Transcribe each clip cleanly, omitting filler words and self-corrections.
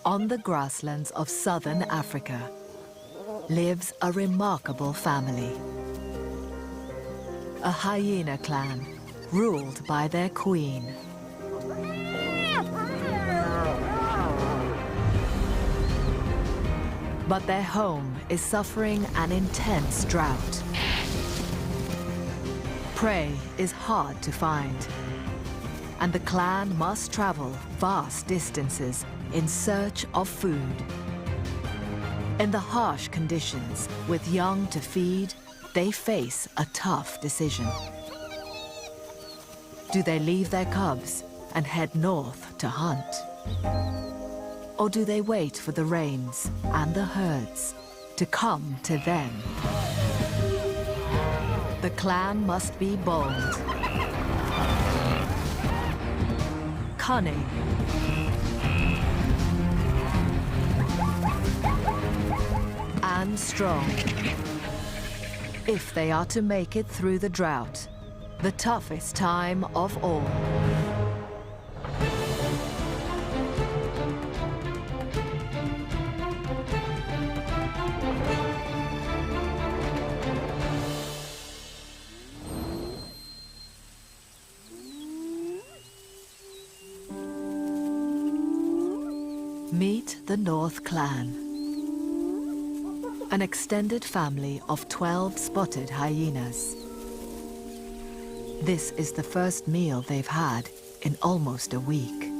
On the grasslands of southern Africa lives a remarkable family. A hyena clan ruled by their queen. But their home is suffering an intense drought. Prey is hard to find, and the clan must travel vast distances in search of food. In the harsh conditions, with young to feed, they face a tough decision. Do they leave their cubs and head north to hunt? Or do they wait for the rains and the herds to come to them? The clan must be bold, cunning, and strong, if they are to make it through the drought, the toughest time of all. Meet the North Clan, an extended family of 12 spotted hyenas. This is the first meal they've had in almost a week.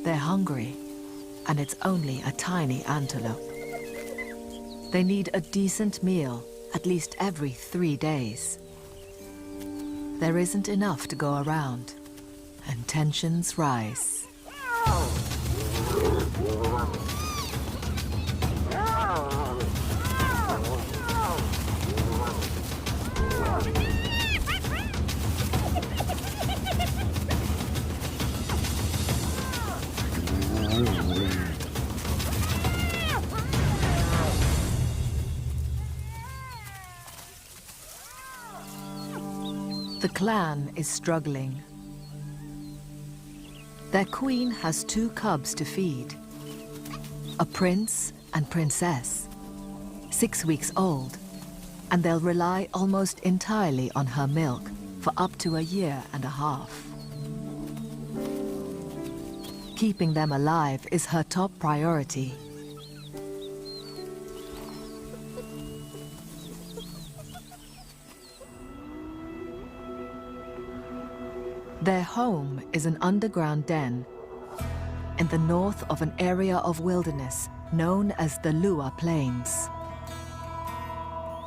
They're hungry, and it's only a tiny antelope. They need a decent meal at least every 3 days. There isn't enough to go around, and tensions rise. The clan is struggling. Their queen has 2 cubs to feed, a prince and princess, 6 weeks old, and they'll rely almost entirely on her milk for up to a year and a half. Keeping them alive is her top priority. Their home is an underground den in the north of an area of wilderness known as the Lua Plains.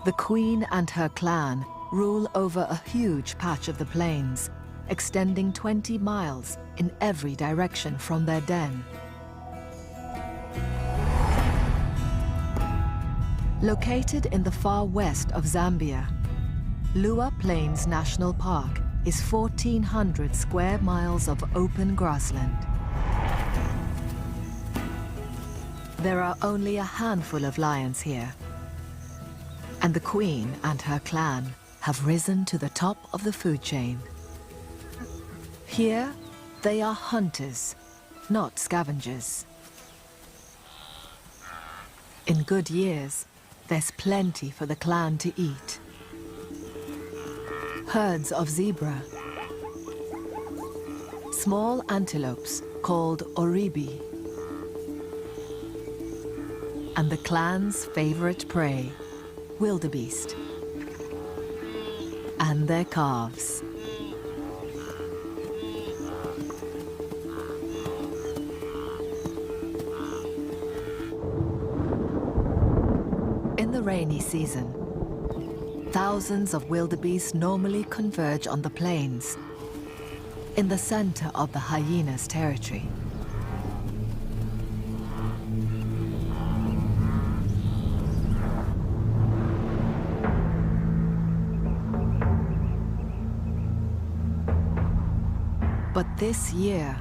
The queen and her clan rule over a huge patch of the plains, extending 20 miles in every direction from their den. Located in the far west of Zambia, Lua Plains National Park is 1,400 square miles of open grassland. There are only a handful of lions here, and the queen and her clan have risen to the top of the food chain. Here, they are hunters, not scavengers. In good years, there's plenty for the clan to eat. Herds of zebra, small antelopes called oribi, and the clan's favorite prey, wildebeest, and their calves. In the rainy season, thousands of wildebeests normally converge on the plains, in the center of the hyenas' territory. But this year,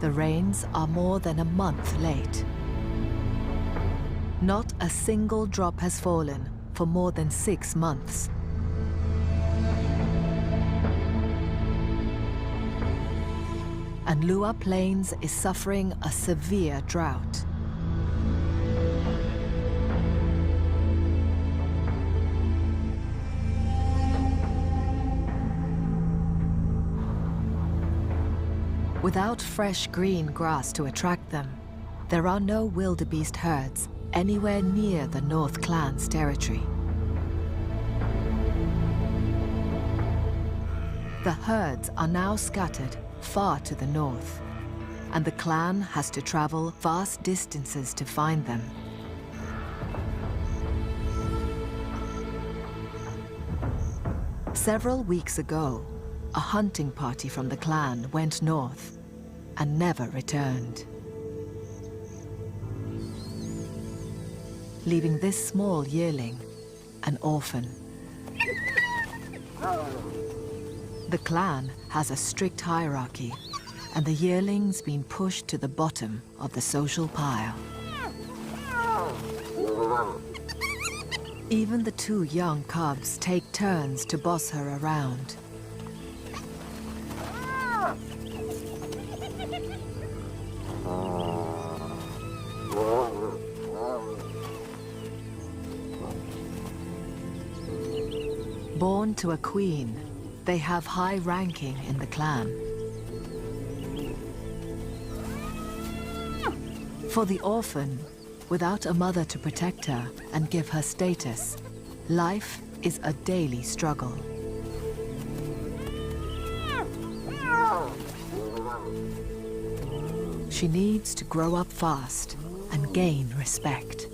the rains are more than a month late. Not a single drop has fallen for more than 6 months. and Lua Plains is suffering a severe drought. Without fresh green grass to attract them, there are no wildebeest herds anywhere near the North Clan's territory. The herds are now scattered far to the north, and the clan has to travel vast distances to find them. Several weeks ago, a hunting party from the clan went north and never returned, leaving this small yearling an orphan. The clan has a strict hierarchy, and the yearling's been pushed to the bottom of the social pile. Even the two young cubs take turns to boss her around. Born to a queen, they have high ranking in the clan. For the orphan, without a mother to protect her and give her status, life is a daily struggle. She needs to grow up fast and gain respect.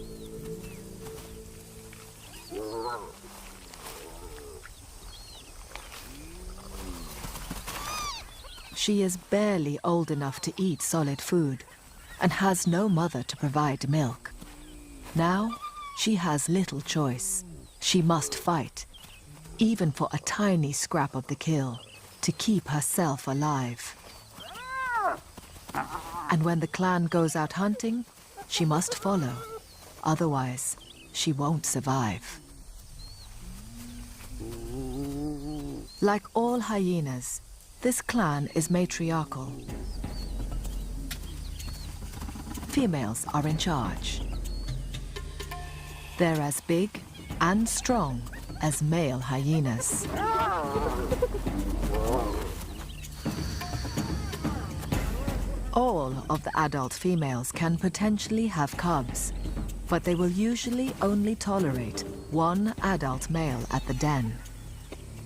She is barely old enough to eat solid food and has no mother to provide milk. Now, she has little choice. She must fight, even for a tiny scrap of the kill, to keep herself alive. And when the clan goes out hunting, she must follow. Otherwise, she won't survive. Like all hyenas, this clan is matriarchal. Females are in charge. They're as big and strong as male hyenas. All of the adult females can potentially have cubs, but they will usually only tolerate one adult male at the den.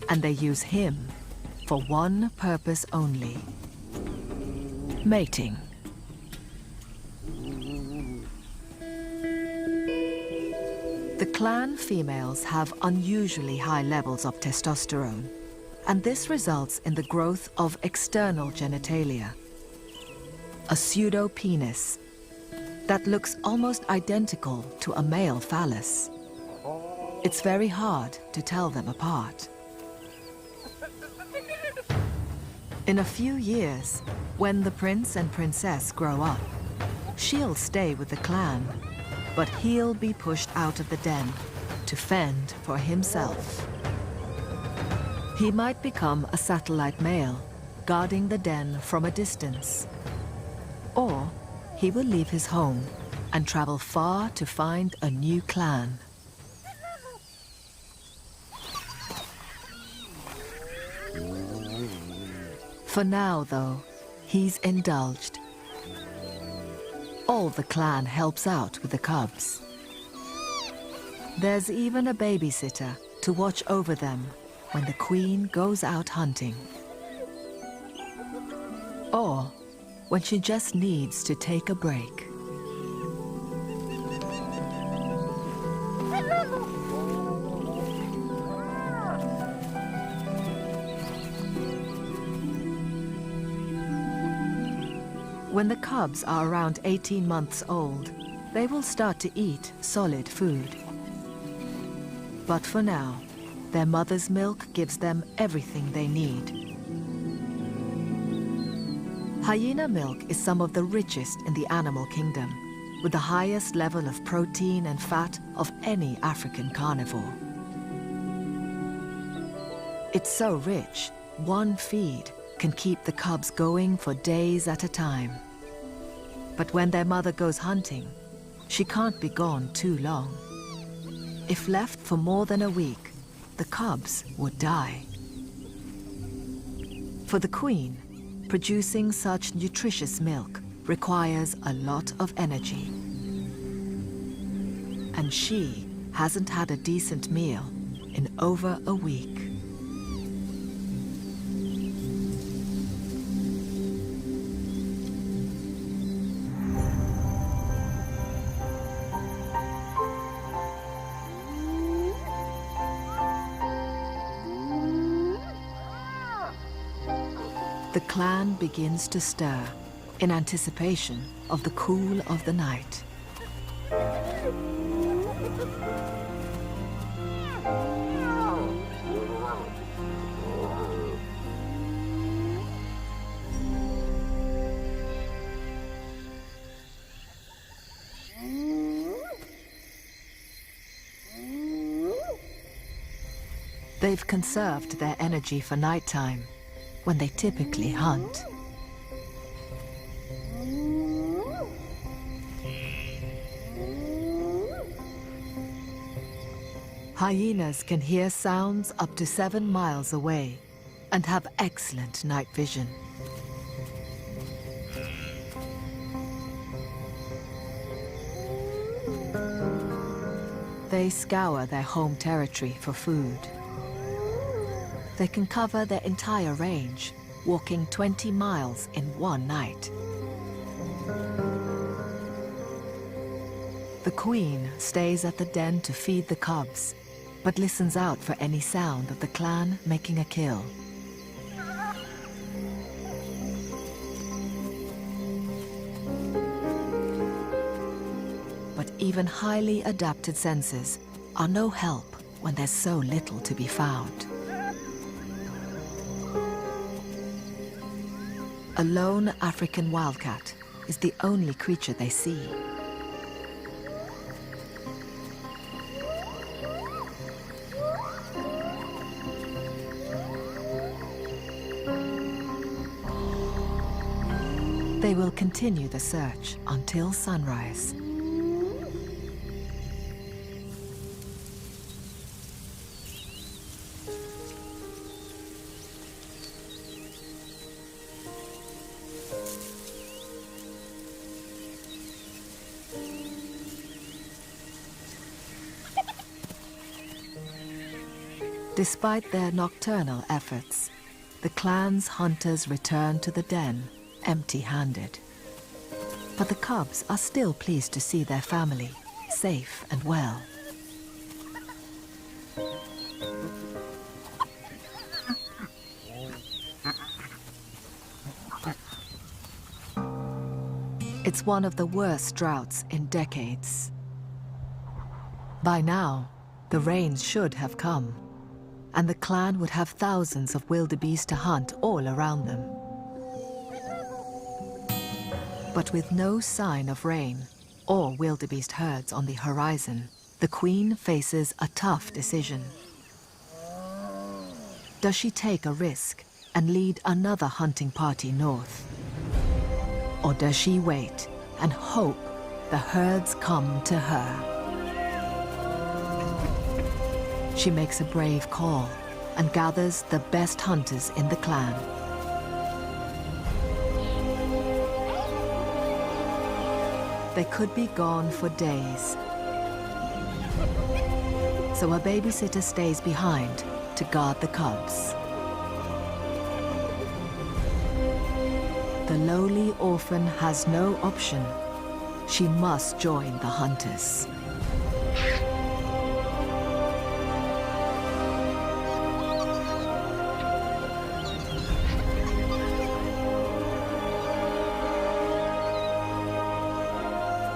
And they use him for one purpose only: mating. The clan females have unusually high levels of testosterone, and this results in the growth of external genitalia, a pseudo-penis that looks almost identical to a male phallus. It's very hard to tell them apart. In a few years, when the prince and princess grow up, she'll stay with the clan, but he'll be pushed out of the den to fend for himself. He might become a satellite male, guarding the den from a distance. Or he will leave his home and travel far to find a new clan. For now, though, he's indulged. All the clan helps out with the cubs. There's even a babysitter to watch over them when the queen goes out hunting. Or when she just needs to take a break. When the cubs are around 18 months old, they will start to eat solid food. But for now, their mother's milk gives them everything they need. Hyena milk is some of the richest in the animal kingdom, with the highest level of protein and fat of any African carnivore. It's so rich, one feed can keep the cubs going for days at a time. But when their mother goes hunting, she can't be gone too long. If left for more than a week, the cubs would die. For the queen, producing such nutritious milk requires a lot of energy. And she hasn't had a decent meal in over a week. The clan begins to stir in anticipation of the cool of the night. They've conserved their energy for nighttime, when they typically hunt. Hyenas can hear sounds up to 7 miles away and have excellent night vision. They scour their home territory for food. They can cover their entire range, walking 20 miles in one night. The queen stays at the den to feed the cubs, but listens out for any sound of the clan making a kill. But even highly adapted senses are no help when there's so little to be found. A lone African wildcat is the only creature they see. They will continue the search until sunrise. Despite their nocturnal efforts, the clan's hunters return to the den empty-handed. But the cubs are still pleased to see their family safe and well. It's one of the worst droughts in decades. By now, the rains should have come, and the clan would have thousands of wildebeest to hunt all around them. But with no sign of rain or wildebeest herds on the horizon, the queen faces a tough decision. Does she take a risk and lead another hunting party north? Or does she wait and hope the herds come to her? She makes a brave call and gathers the best hunters in the clan. They could be gone for days, so a babysitter stays behind to guard the cubs. The lowly orphan has no option. She must join the hunters.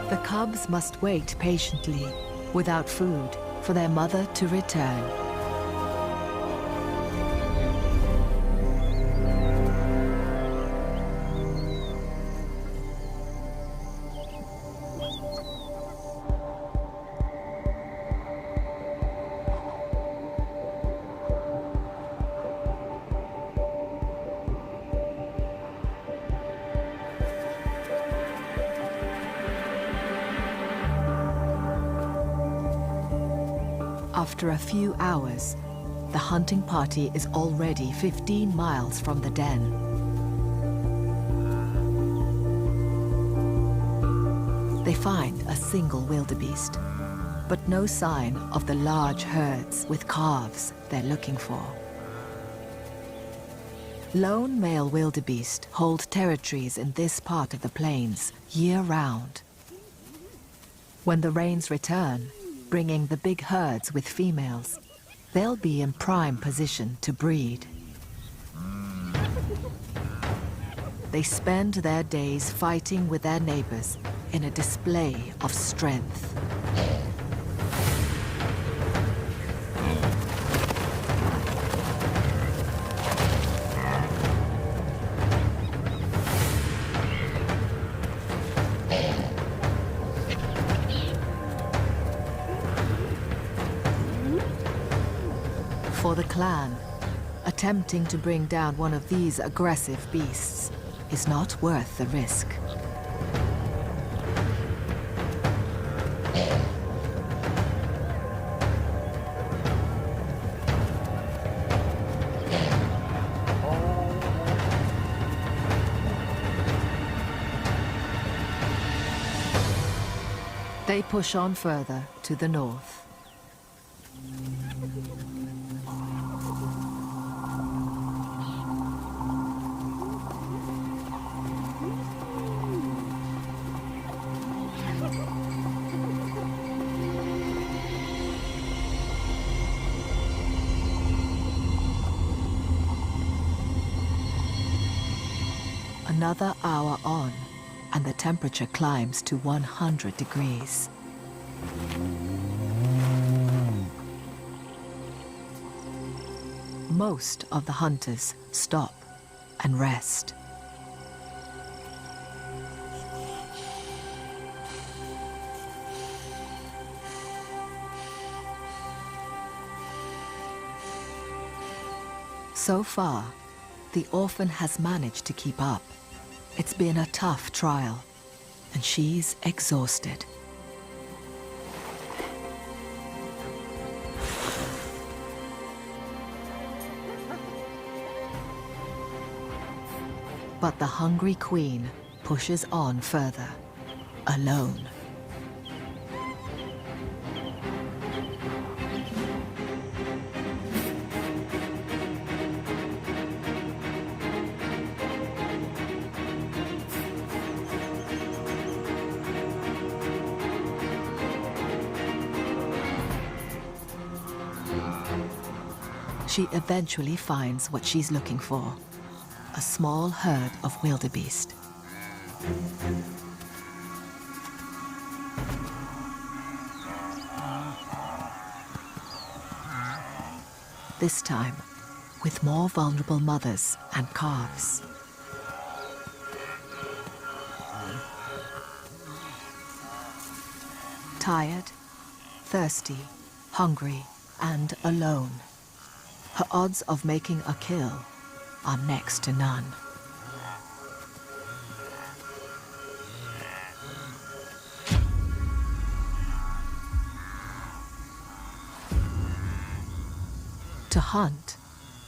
The cubs must wait patiently, without food, for their mother to return. After a few hours, the hunting party is already 15 miles from the den. They find a single wildebeest, but no sign of the large herds with calves they're looking for. Lone male wildebeest hold territories in this part of the plains year-round. When the rains return, bringing the big herds with females, they'll be in prime position to breed. They spend their days fighting with their neighbors in a display of strength. For the clan, attempting to bring down one of these aggressive beasts is not worth the risk. They push on further to the north. Another hour on, and the temperature climbs to 100 degrees. Most of the hunters stop and rest. So far, the orphan has managed to keep up. It's been a tough trial, and she's exhausted. But the hungry queen pushes on further, alone. She eventually finds what she's looking for, a small herd of wildebeest. This time, with more vulnerable mothers and calves. Tired, thirsty, hungry, and alone. Her odds of making a kill are next to none. To hunt,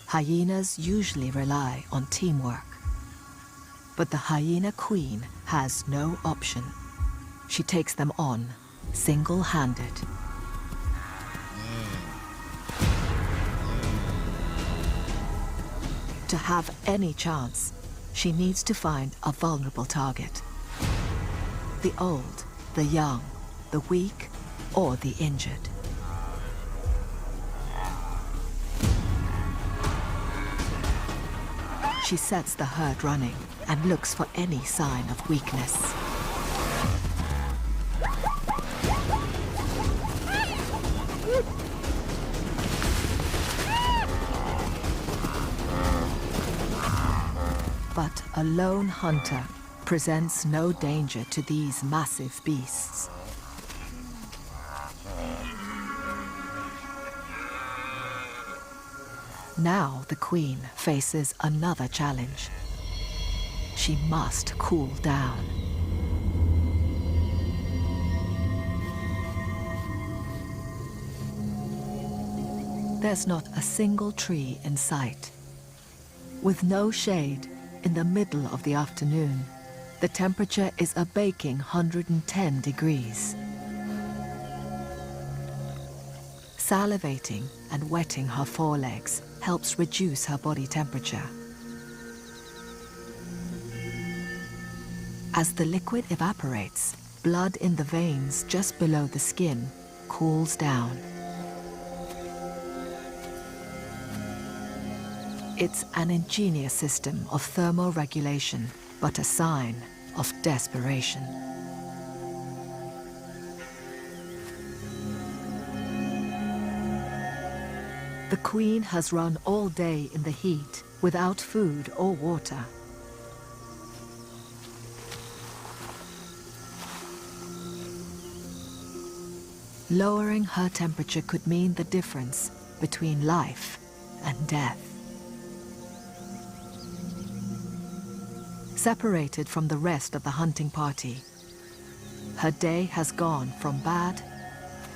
hyenas usually rely on teamwork. But the hyena queen has no option. She takes them on, single-handed. To have any chance, she needs to find a vulnerable target. The old, the young, the weak, or the injured. She sets the herd running and looks for any sign of weakness. But a lone hunter presents no danger to these massive beasts. Now the queen faces another challenge. She must cool down. There's not a single tree in sight. With no shade, in the middle of the afternoon, the temperature is a baking 110 degrees. Salivating and wetting her forelegs helps reduce her body temperature. As the liquid evaporates, blood in the veins just below the skin cools down. It's an ingenious system of thermoregulation, but a sign of desperation. The queen has run all day in the heat without food or water. Lowering her temperature could mean the difference between life and death. Separated from the rest of the hunting party, her day has gone from bad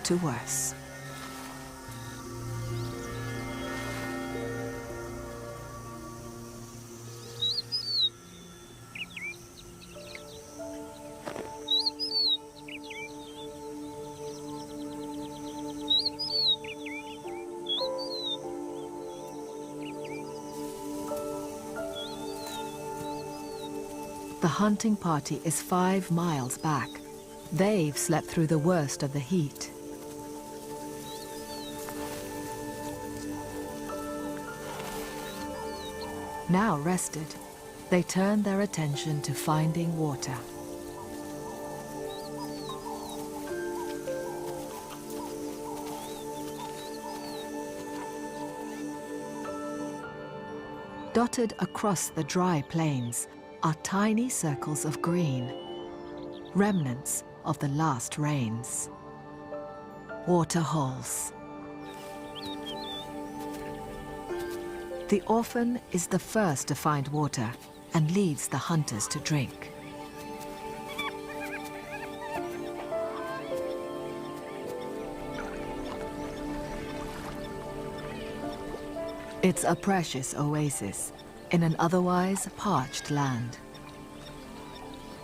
to worse. The hunting party is 5 miles back. They've slept through the worst of the heat. Now rested, they turn their attention to finding water. Dotted across the dry plains are tiny circles of green, remnants of the last rains. Water holes. The orphan is the first to find water and leads the hunters to drink. It's a precious oasis in an otherwise parched land.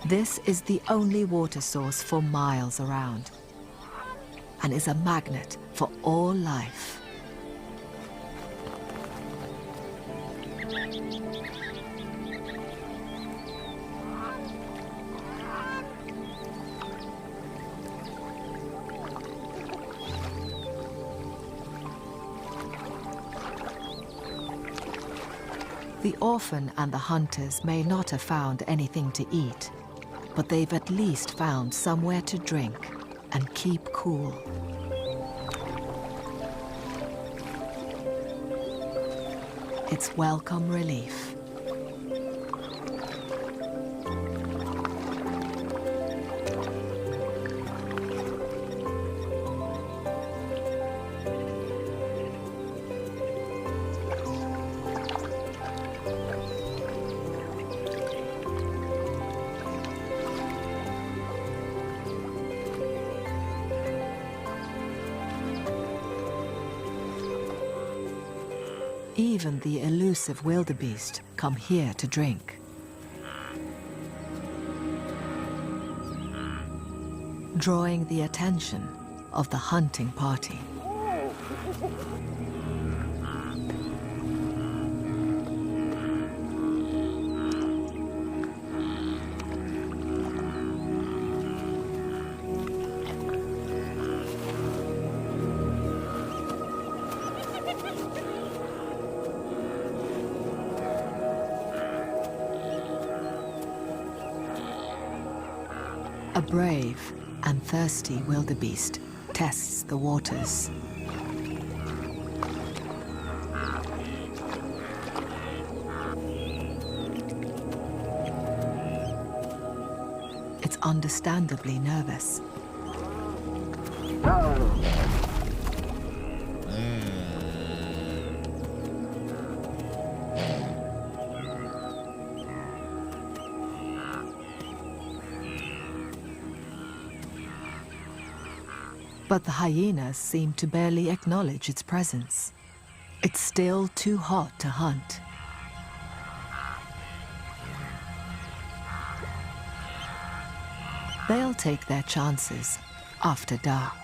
This is the only water source for miles around and is a magnet for all life. The orphan and the hunters may not have found anything to eat, but they've at least found somewhere to drink and keep cool. It's welcome relief. Even the elusive wildebeest come here to drink. Drawing the attention of the hunting party. A brave and thirsty wildebeest tests the waters. It's understandably nervous. But the hyenas seem to barely acknowledge its presence. It's still too hot to hunt. They'll take their chances after dark.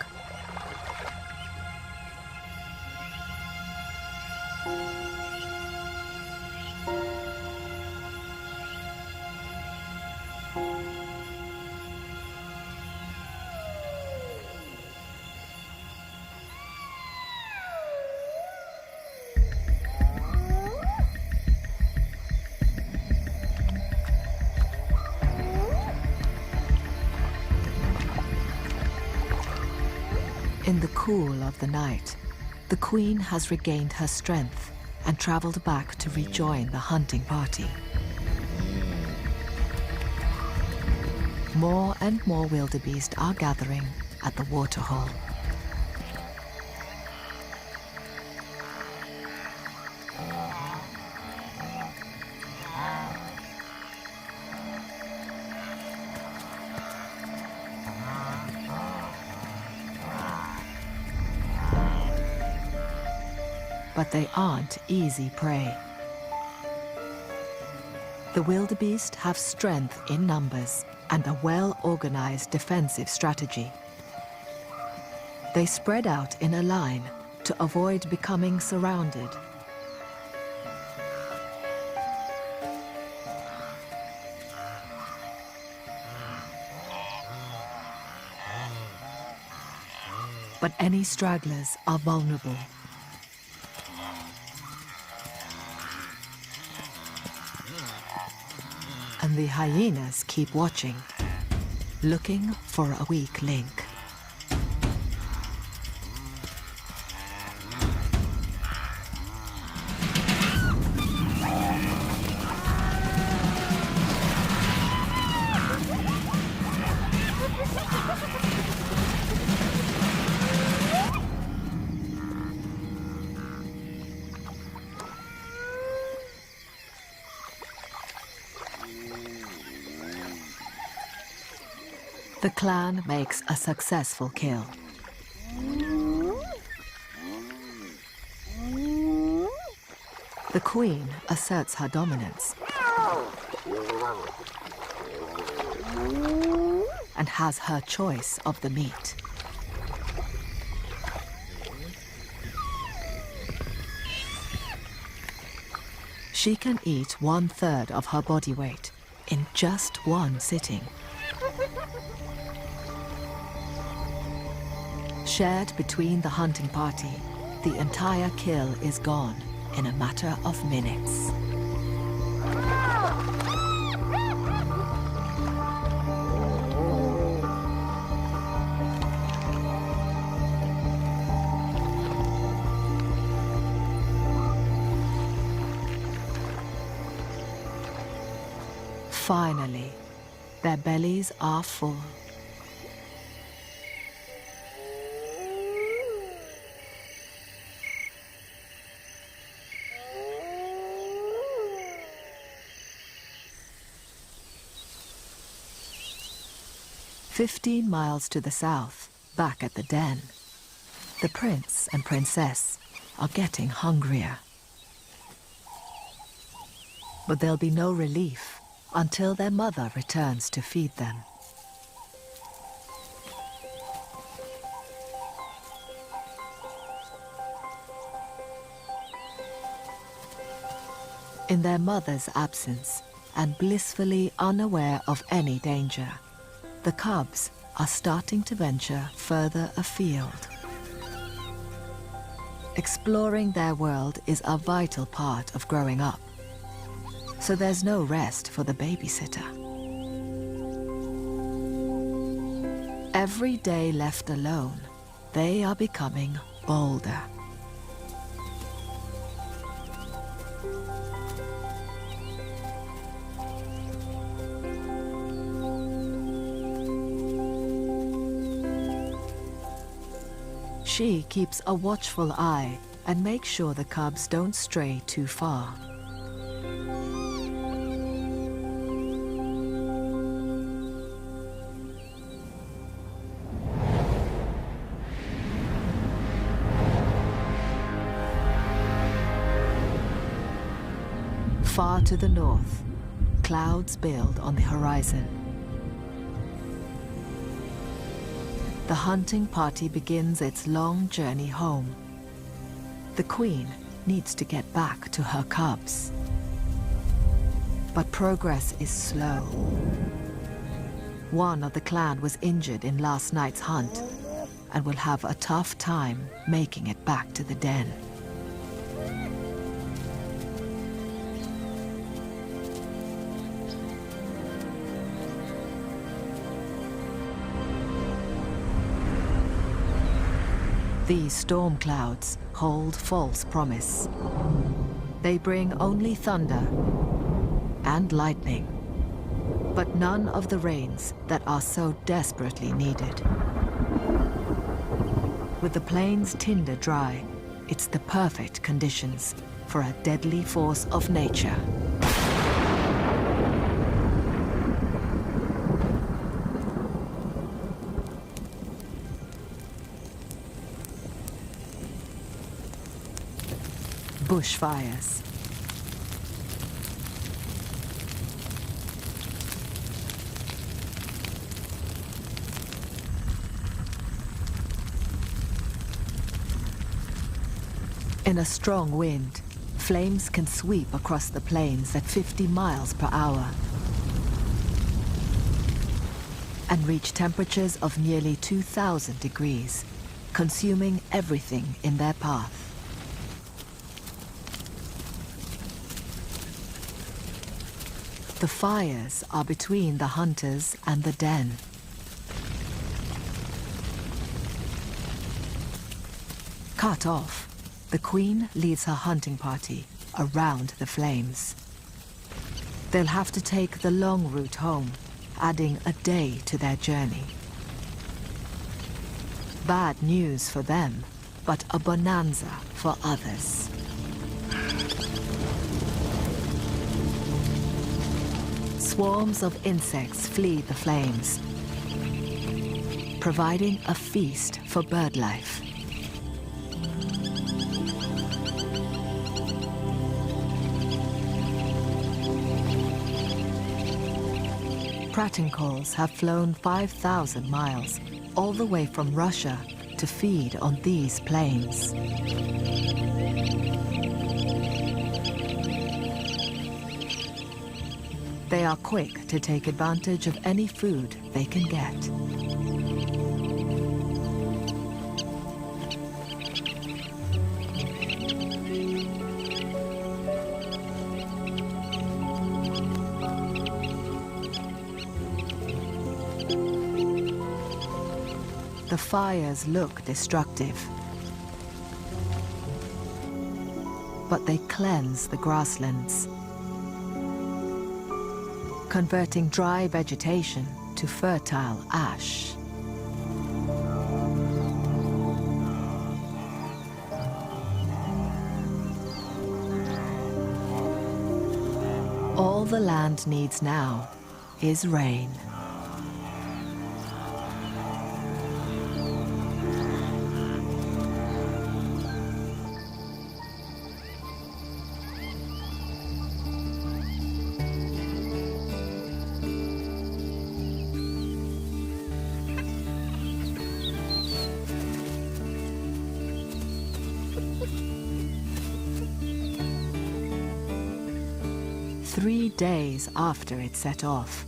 In the cool of the night, the queen has regained her strength and traveled back to rejoin the hunting party. More and more wildebeest are gathering at the waterhole. But they aren't easy prey. The wildebeest have strength in numbers and a well-organized defensive strategy. They spread out in a line to avoid becoming surrounded. But any stragglers are vulnerable. And the hyenas keep watching, looking for a weak link. The clan makes a successful kill. The queen asserts her dominance and has her choice of the meat. She can eat 1/3 of her body weight in just one sitting. Shared between the hunting party, the entire kill is gone in a matter of minutes. Finally, their bellies are full. "15 miles to the south, back at the den, the prince and princess are getting hungrier. But there'll be no relief until their mother returns to feed them. In their mother's absence, and blissfully unaware of any danger, the cubs are starting to venture further afield. Exploring their world is a vital part of growing up, so there's no rest for the babysitter. Every day left alone, they are becoming bolder. She keeps a watchful eye and makes sure the cubs don't stray too far. Far to the north, clouds build on the horizon. The hunting party begins its long journey home. The queen needs to get back to her cubs. But progress is slow. One of the clan was injured in last night's hunt and will have a tough time making it back to the den. These storm clouds hold false promise. They bring only thunder and lightning, but none of the rains that are so desperately needed. With the plains tinder dry, it's the perfect conditions for a deadly force of nature. Bushfires. In a strong wind, flames can sweep across the plains at 50 miles per hour and reach temperatures of nearly 2,000 degrees, consuming everything in their path. The fires are between the hunters and the den. Cut off, the queen leads her hunting party around the flames. They'll have to take the long route home, adding a day to their journey. Bad news for them, but a bonanza for others. Swarms of insects flee the flames, providing a feast for bird life. Pratincoles have flown 5,000 miles, all the way from Russia, to feed on these plains. They are quick to take advantage of any food they can get. The fires look destructive, but they cleanse the grasslands, converting dry vegetation to fertile ash. All the land needs now is rain. Three days after it set off,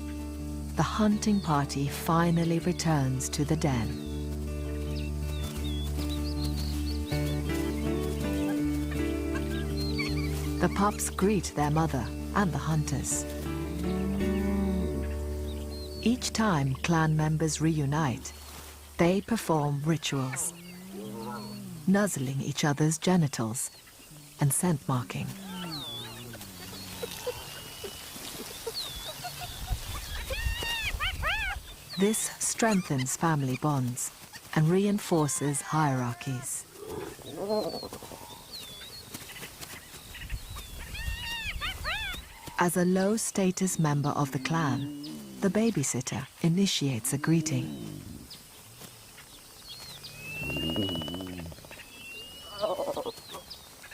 the hunting party finally returns to the den. The pups greet their mother and the hunters. Each time clan members reunite, they perform rituals, nuzzling each other's genitals and scent marking. This strengthens family bonds and reinforces hierarchies. As a low-status member of the clan, the babysitter initiates a greeting.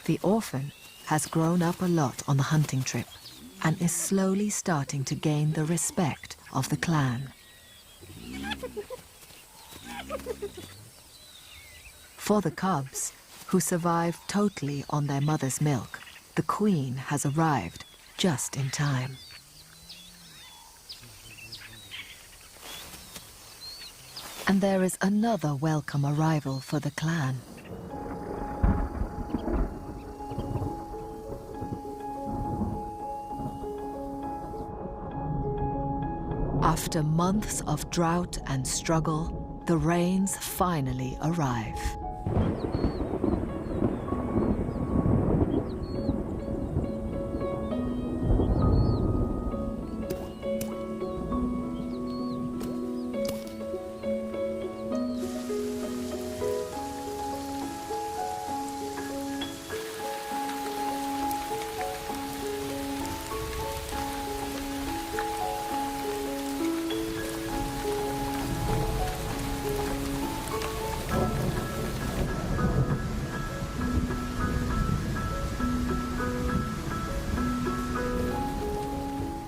The orphan has grown up a lot on the hunting trip and is slowly starting to gain the respect of the clan. For the cubs, who survive totally on their mother's milk, the queen has arrived just in time. And there is another welcome arrival for the clan. After months of drought and struggle, the rains finally arrive.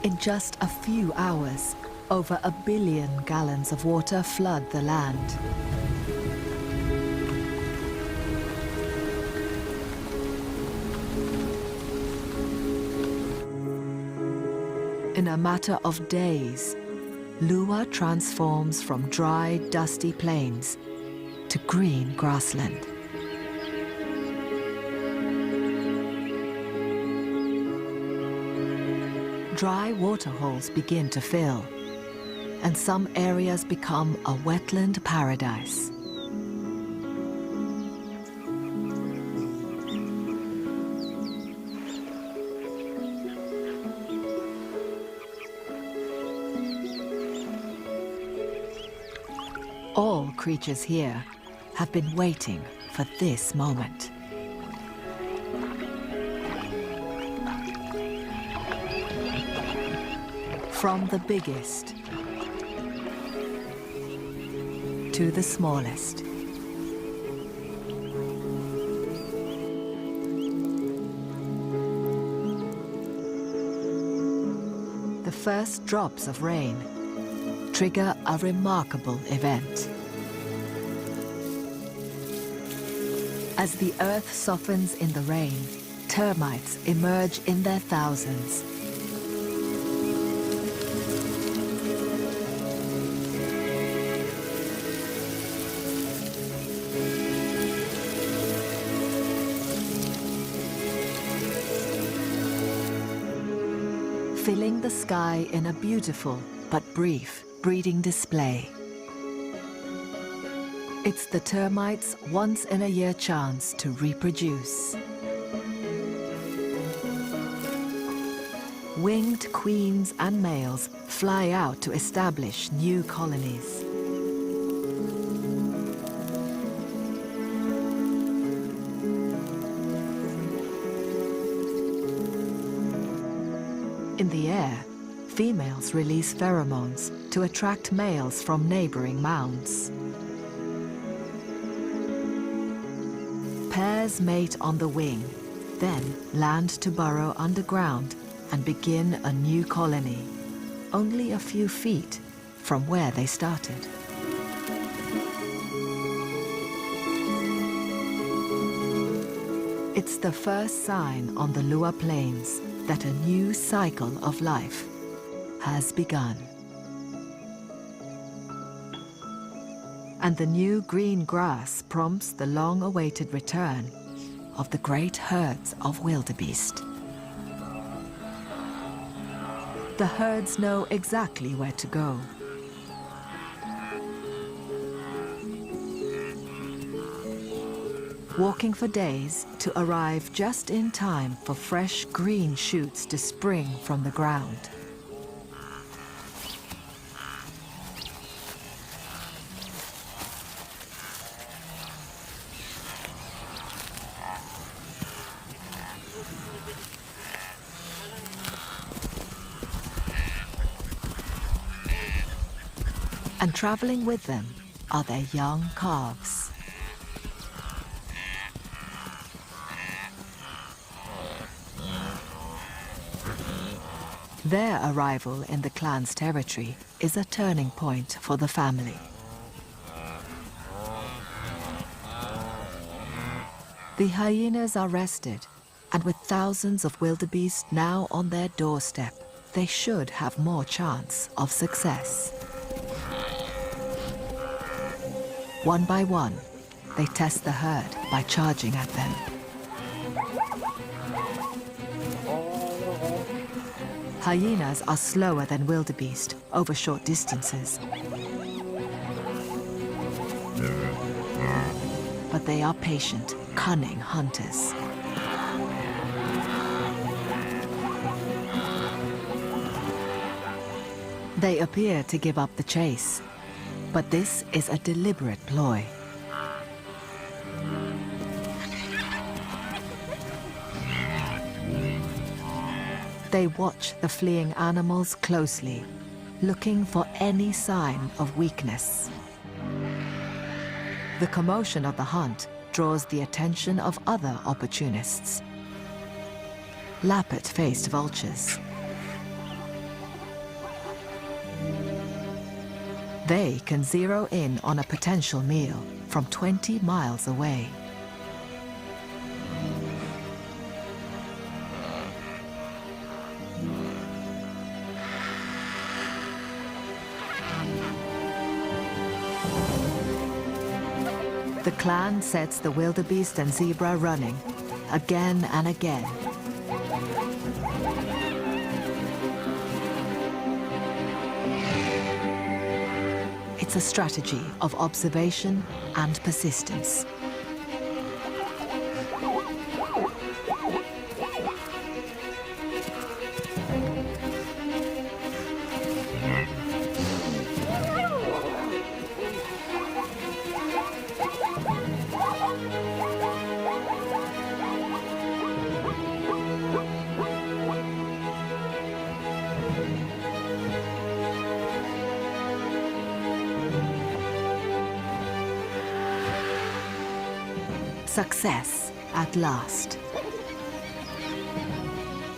In just a few hours, over 1 billion gallons of water flood the land. In a matter of days, Lua transforms from dry, dusty plains to green grassland. Dry waterholes begin to fill, and some areas become a wetland paradise. All creatures here have been waiting for this moment. From the biggest to the smallest. The first drops of rain trigger a remarkable event. As the earth softens in the rain, termites emerge in their thousands. Filling the sky in a beautiful but brief breeding display. It's the termites' once-in-a-year chance to reproduce. Winged queens and males fly out to establish new colonies. In the air, females release pheromones to attract males from neighboring mounds. Pairs mate on the wing, then land to burrow underground and begin a new colony, only a few feet from where they started. It's the first sign on the Lua Plains that a new cycle of life has begun. And the new green grass prompts the long-awaited return of the great herds of wildebeest. The herds know exactly where to go. Walking for days to arrive just in time for fresh green shoots to spring from the ground. And traveling with them are their young calves. Their arrival in the clan's territory is a turning point for the family. The hyenas are rested, and with thousands of wildebeest now on their doorstep, they should have more chance of success. One by one, they test the herd by charging at them. Hyenas are slower than wildebeest over short distances. But they are patient, cunning hunters. They appear to give up the chase, but this is a deliberate ploy. They watch the fleeing animals closely, looking for any sign of weakness. The commotion of the hunt draws the attention of other opportunists. Leopard-faced vultures. They can zero in on a potential meal from 20 miles away. The clan sets the wildebeest and zebra running, again and again. It's a strategy of observation and persistence. Success at last.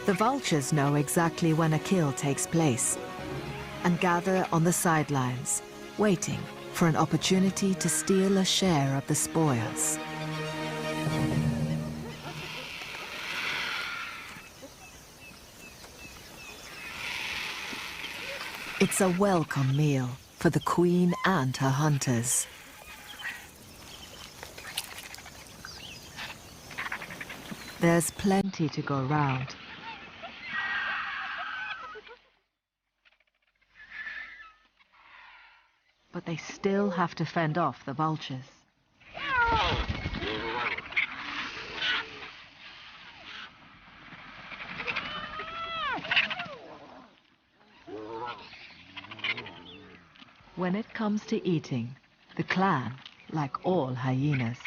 The vultures know exactly when a kill takes place and gather on the sidelines, waiting for an opportunity to steal a share of the spoils. It's a welcome meal for the queen and her hunters. There's plenty to go round. But they still have to fend off the vultures. When it comes to eating, the clan, like all hyenas,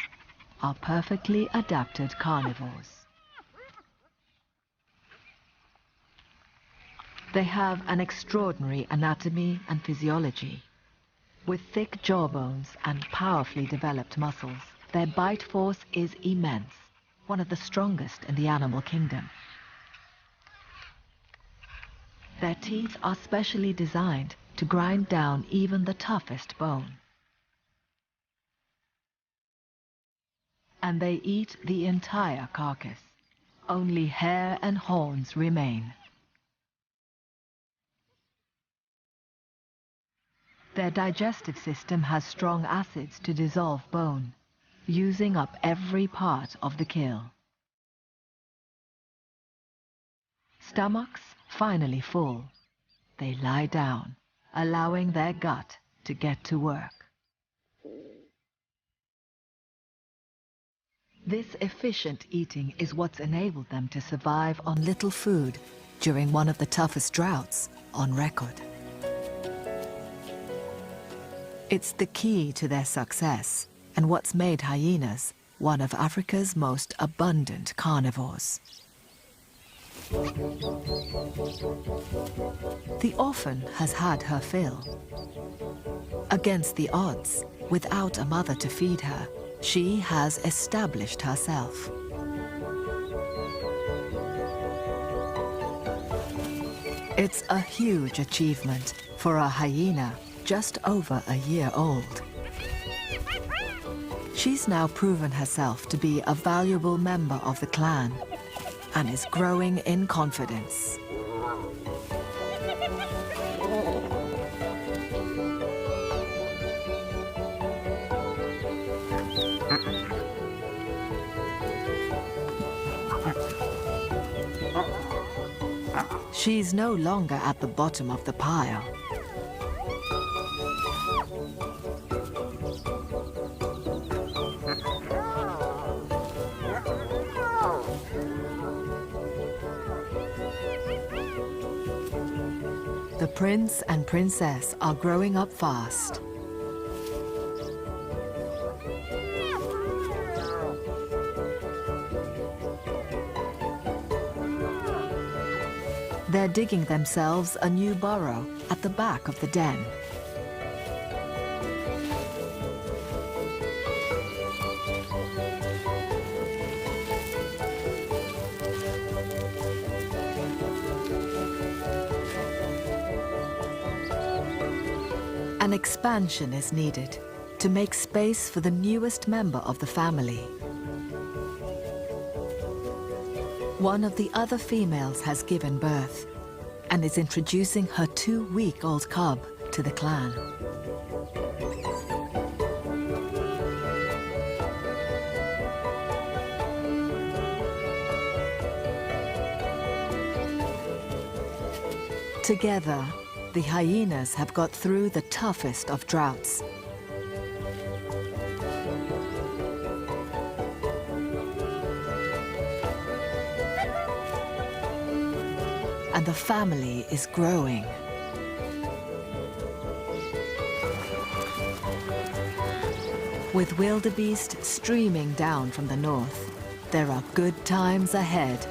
are perfectly adapted carnivores. They have an extraordinary anatomy and physiology. With thick jawbones and powerfully developed muscles, their bite force is immense, one of the strongest in the animal kingdom. Their teeth are specially designed to grind down even the toughest bone. And they eat the entire carcass. Only hair and horns remain. Their digestive system has strong acids to dissolve bone, using up every part of the kill. Stomachs finally full, they lie down, allowing their gut to get to work. This efficient eating is what's enabled them to survive on little food during one of the toughest droughts on record. It's the key to their success and what's made hyenas one of Africa's most abundant carnivores. The orphan has had her fill. Against the odds, without a mother to feed her, she has established herself. It's a huge achievement for a hyena just over a year old. She's now proven herself to be a valuable member of the clan and is growing in confidence. She's no longer at the bottom of the pile. The prince and princess are growing up fast. They're digging themselves a new burrow at the back of the den. An expansion is needed to make space for the newest member of the family. One of the other females has given birth and is introducing her 2-week-old cub to the clan. Together, the hyenas have got through the toughest of droughts. And the family is growing. With wildebeest streaming down from the north, there are good times ahead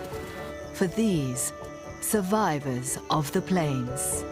for these survivors of the plains.